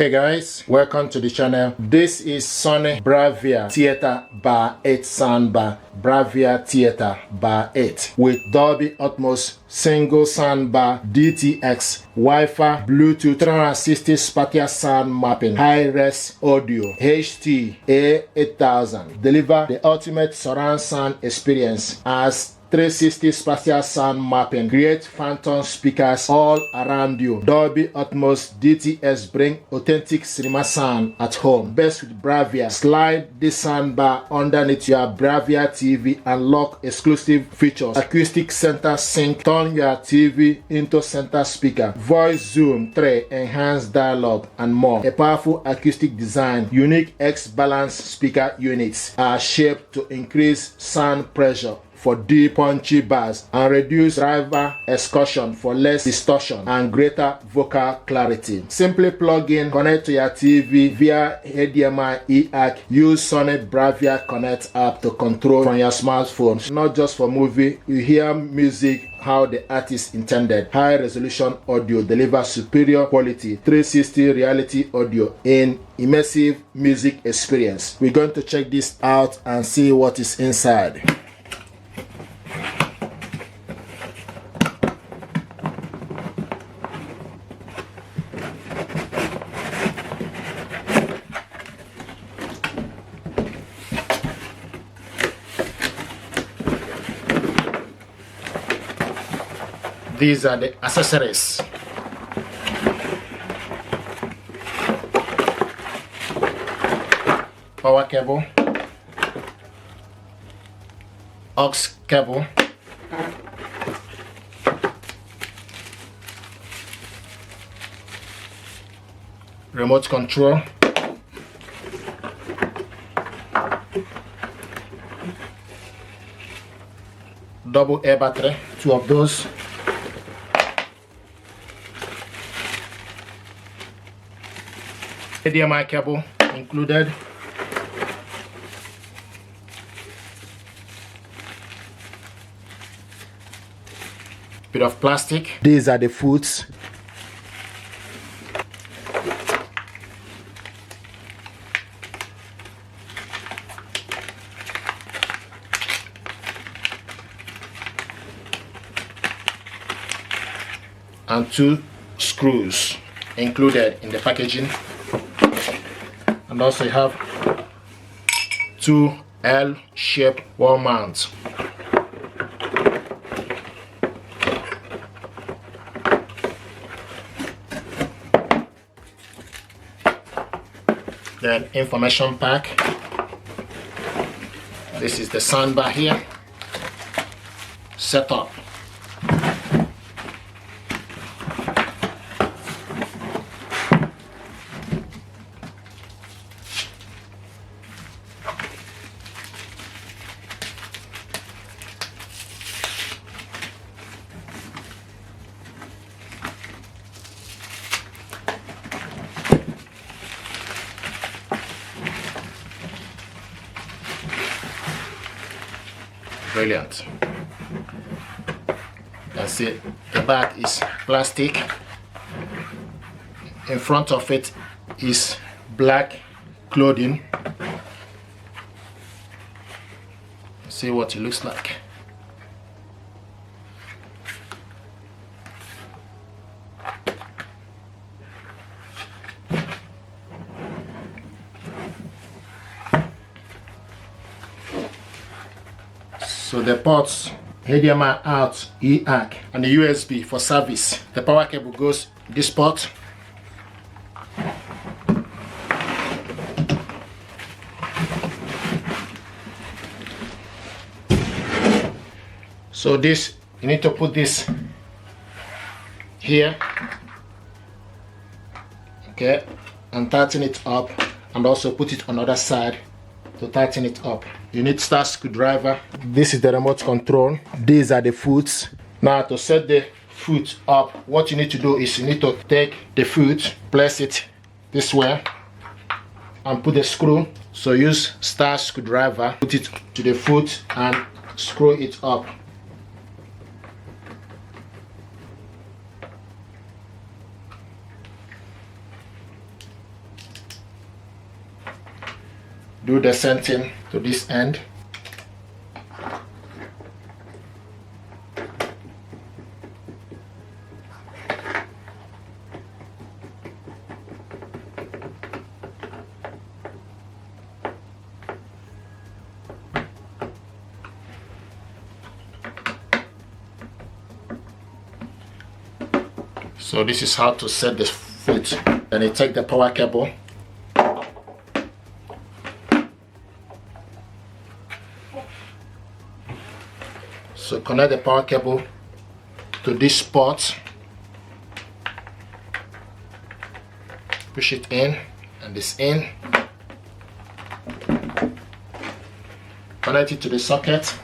Hey guys, welcome to the channel. This is Sony BRAVIA Theatre Bar 8 Soundbar, BRAVIA Theatre Bar 8 with Dolby Atmos single soundbar, DTS, Wi-Fi, Bluetooth, 360 Spatial Sound Mapping, high-res audio, HT A8000. Deliver the ultimate surround sound experience as 360 Spatial Sound Mapping. Create phantom speakers all around you. Dolby Atmos DTS bring authentic cinema sound at home. Best with BRAVIA. Slide this soundbar underneath your BRAVIA TV and lock exclusive features. Acoustic center sync. Turn your TV into center speaker. Voice zoom 3. Enhanced dialogue and more. A powerful acoustic design. Unique X-balance speaker units are shaped to increase sound pressure for deep punchy bass and reduce driver excursion for less distortion and greater vocal clarity. Simply plug in, connect to your TV via HDMI EAC. Use Sony BRAVIA Connect app to control from your smartphone. Not just for movie, you hear music how the artist intended. High resolution audio delivers superior quality 360 reality audio in immersive music experience. We're going to check this out and see what is inside. These are the accessories. Power cable, aux cable, remote control, double A battery, 2 of those. HDMI cable included. Bit of plastic. These are the foots. And 2 screws included in the packaging. And also you have 2 L-shaped wall mounts. Then information pack. This is the soundbar here. Setup. Brilliant. That's it. The back is plastic. In front of it is black clothing. See what it looks like. So the ports, HDMI out, EAC, and the USB for service. The power cable goes this port. So this, you need to put this here, okay, and tighten it up, and also put it on the other side to tighten it up. You need star screwdriver. This is the remote control. These are the foots. Now to set the foot up, what you need to do is you need to take the foot, place it this way, and put the screw. So use star screwdriver, put it to the foot and screw it up. do the same thing to this end. So this is how to set the foot. Then you take the power cable. So connect the power cable to this port. Push it in and this in. Connect it to the socket.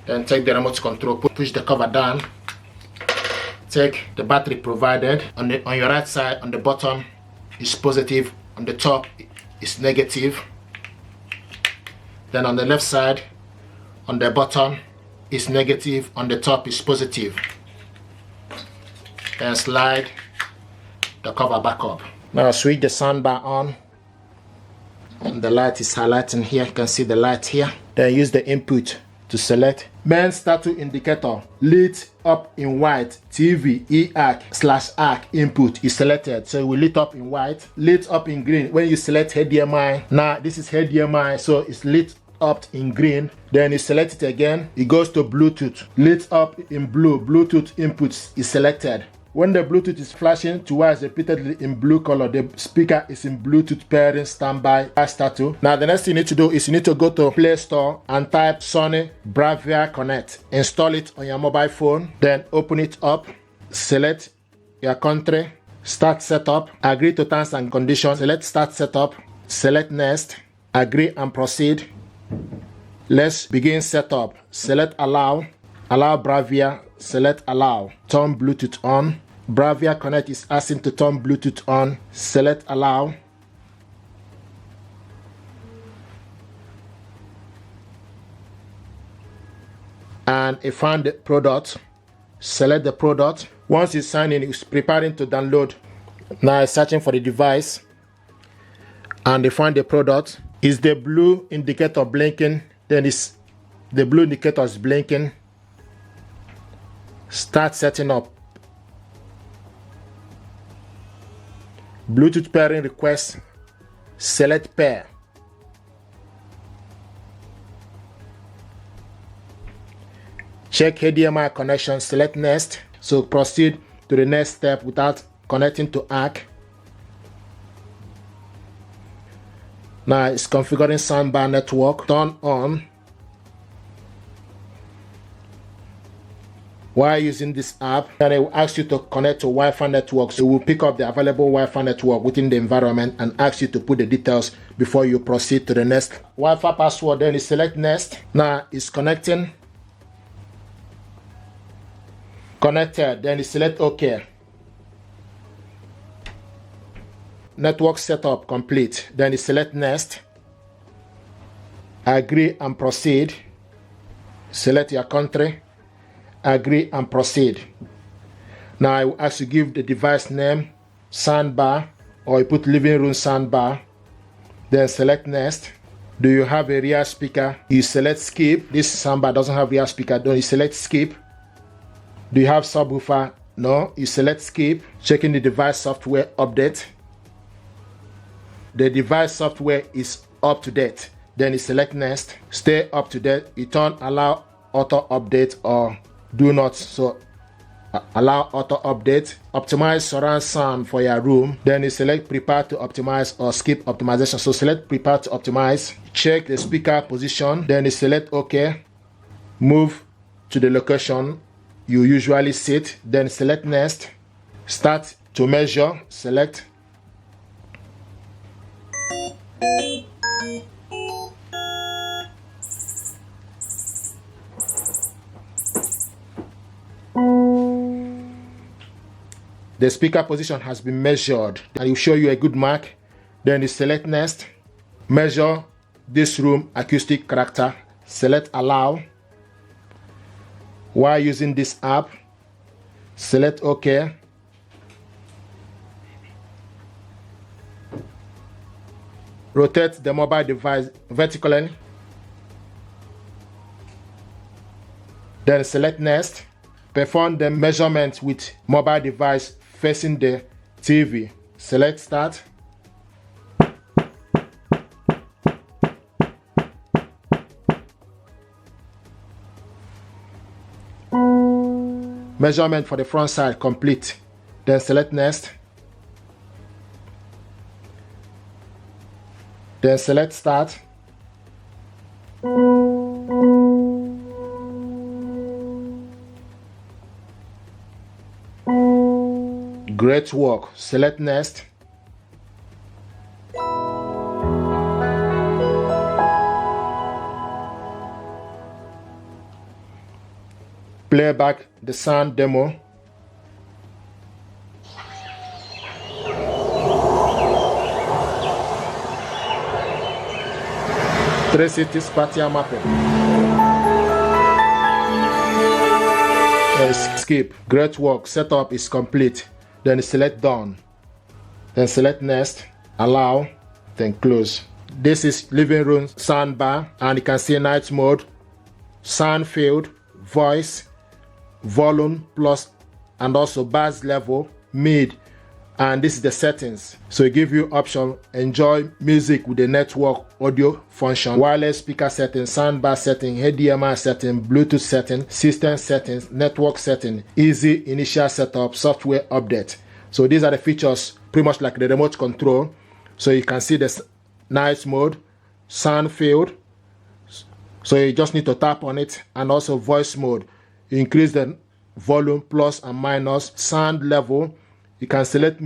Then take the remote control, push the cover down. Take the battery provided. On your right side, on the bottom is positive, on the top is negative. Then on the left side, on the bottom is negative, on the top is positive. Then slide the cover back up. Now switch the soundbar on. And the light is highlighting here. You can see the light here. Then use the input to select main status indicator, lit up in white, TV, EARC/ARC input is selected, so it will lit up in white. Lit up in green when you select HDMI. Now this is HDMI, so it's lit up in green. Then you select it again, it goes to Bluetooth. Lit up in blue, Bluetooth inputs is selected. When the Bluetooth is flashing twice repeatedly in blue color, the speaker is in Bluetooth pairing standby status. Now the next thing you need to do is you need to go to Play Store and type Sony BRAVIA Connect. Install it on your mobile phone, then open it up, select your country, start setup, agree to terms and conditions, select start setup, select next, agree and proceed. Let's begin setup. Select allow, allow BRAVIA, select allow, turn Bluetooth on. BRAVIA Connect is asking to turn Bluetooth on. Select allow. And if find the product, select the product. Once it's signed in, it's preparing to download. Now it's searching for the device. And they find the product. Is the blue indicator blinking? Then the blue indicator is blinking. Start setting up. Bluetooth pairing request. Select pair. Check HDMI connection. Select next. So proceed to the next step without connecting to ARC. Now it's configuring soundbar network. Turn on. While using this app, and it will ask you to connect to Wi-Fi network. So it will pick up the available Wi-Fi network within the environment and ask you to put the details before you proceed to the next. Wi-Fi password, then you select next. Now it's connecting. Connected, then you select OK. Network setup complete. Then you select next. Agree and proceed. Select your country. Agree and proceed. Now I will ask you to give the device name, soundbar, or you put living room soundbar. Then select next. Do you have a rear speaker? You select skip. This soundbar doesn't have rear speaker. Then you select skip. Do you have subwoofer? No. You select skip. Checking the device software update. The device software is up to date. Then you select next. Stay up to date. You turn allow auto update or do not. So allow auto update. Optimize surround sound for your room. Then you select prepare to optimize or skip optimization. So select prepare to optimize. Check the speaker position. Then you select OK. Move to the location you usually sit. Then select next. Start to measure. Select. The speaker position has been measured and it will show you a good mark. Then you select next. Measure this room acoustic character. Select allow. While using this app, select OK. rotate the mobile device vertically. Then select next. Perform the measurement with mobile device facing the TV. Select start. Measurement for the front side complete. Then select next. Then select start. Great work. Select next. Play back the sound demo. Spatial mapping. Skip. Great work. Setup is complete. Then select done. Then select next. Allow. Then close. This is living room soundbar, and you can see night mode, sound field, voice, volume plus, and also bass level, mid, and this is the settings. So it gives you option: enjoy music with the network audio function, wireless speaker setting, soundbar setting, HDMI setting, Bluetooth setting, system settings, network setting, easy initial setup, software update. So these are the features, pretty much like the remote control. So you can see the night mode, sound field. So you just need to tap on it, and also voice mode. You increase the volume plus and minus, sound level. You can select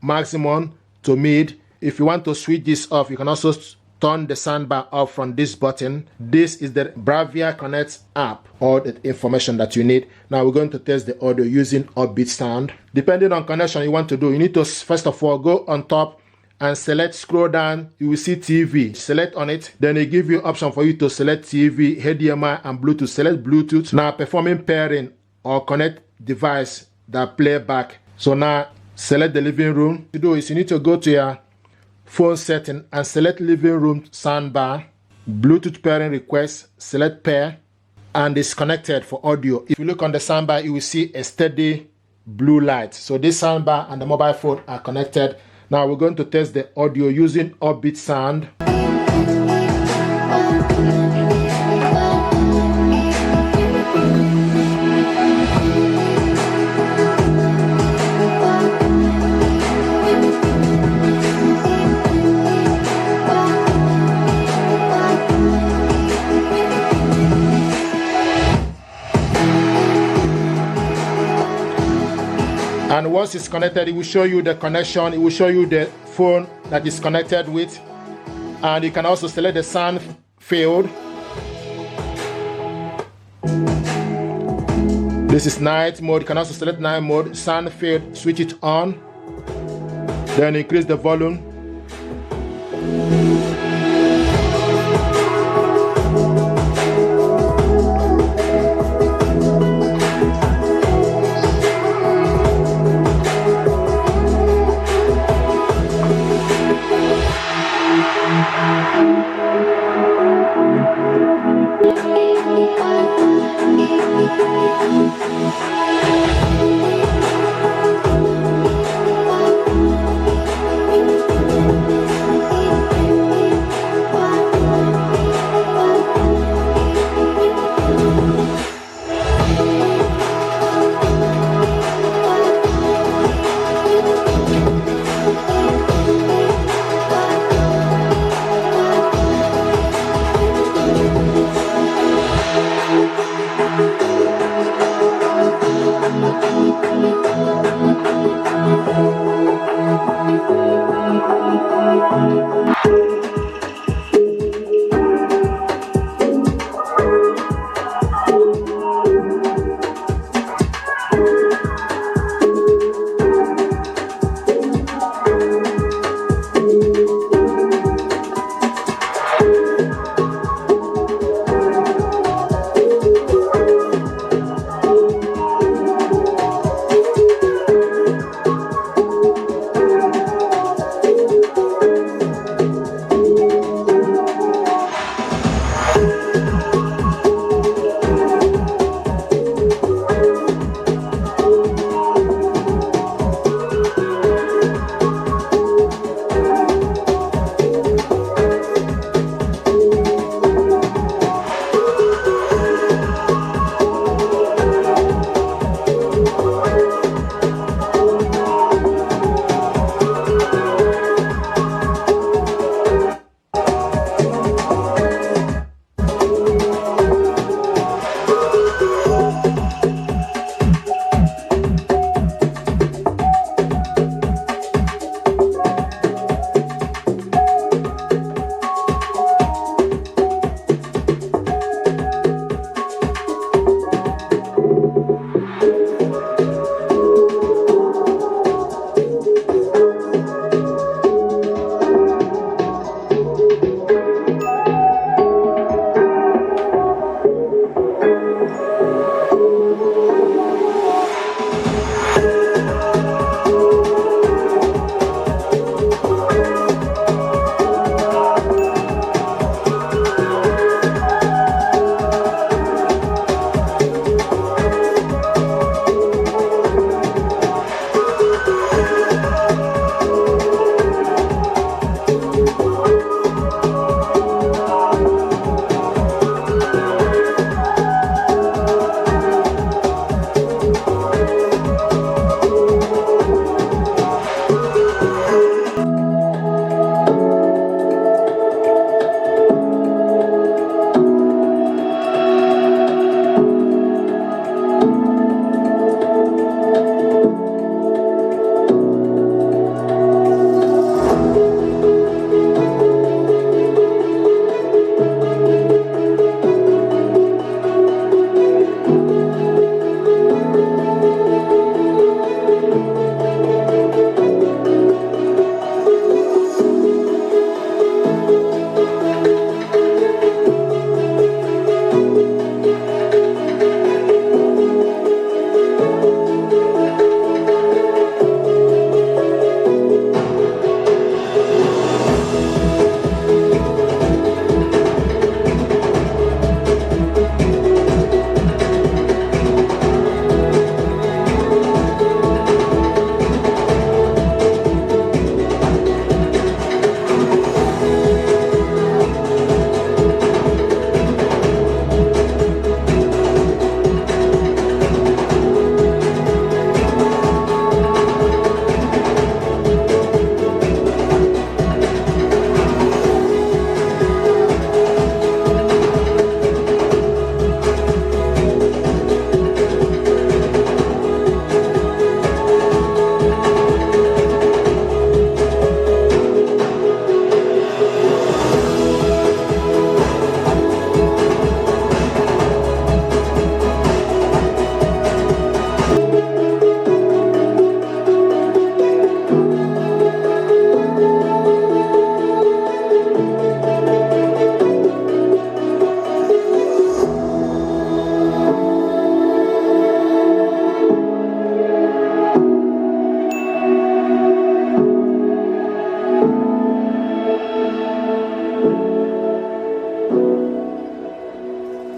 maximum to mid. If you want to switch this off, you can also turn the soundbar off from this button. This is the BRAVIA Connect app, all the information that you need. Now we're going to test the audio using upbeat sound. Depending on connection you want to do, you need to first of all go on top and select, scroll down, you will see TV. Select on it, then they give you option for you to select TV, HDMI and Bluetooth. Select Bluetooth. Now performing pairing or connect device that play back. So now select the living room. To do is you need to go to your phone setting and select living room soundbar, Bluetooth pairing request, select pair, and it's connected for audio. If you look on the soundbar, you will see a steady blue light. So this soundbar and the mobile phone are connected. Now we're going to test the audio using upbeat sound. And once it's connected, it will show you the connection. It will show you the phone that is connected with. And you can also select the sound field. This is night mode. You can also select night mode. Sound field, switch it on. Then increase the volume.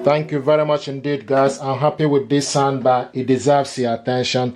Thank you very much indeed, guys. I'm happy with this soundbar. It deserves your attention.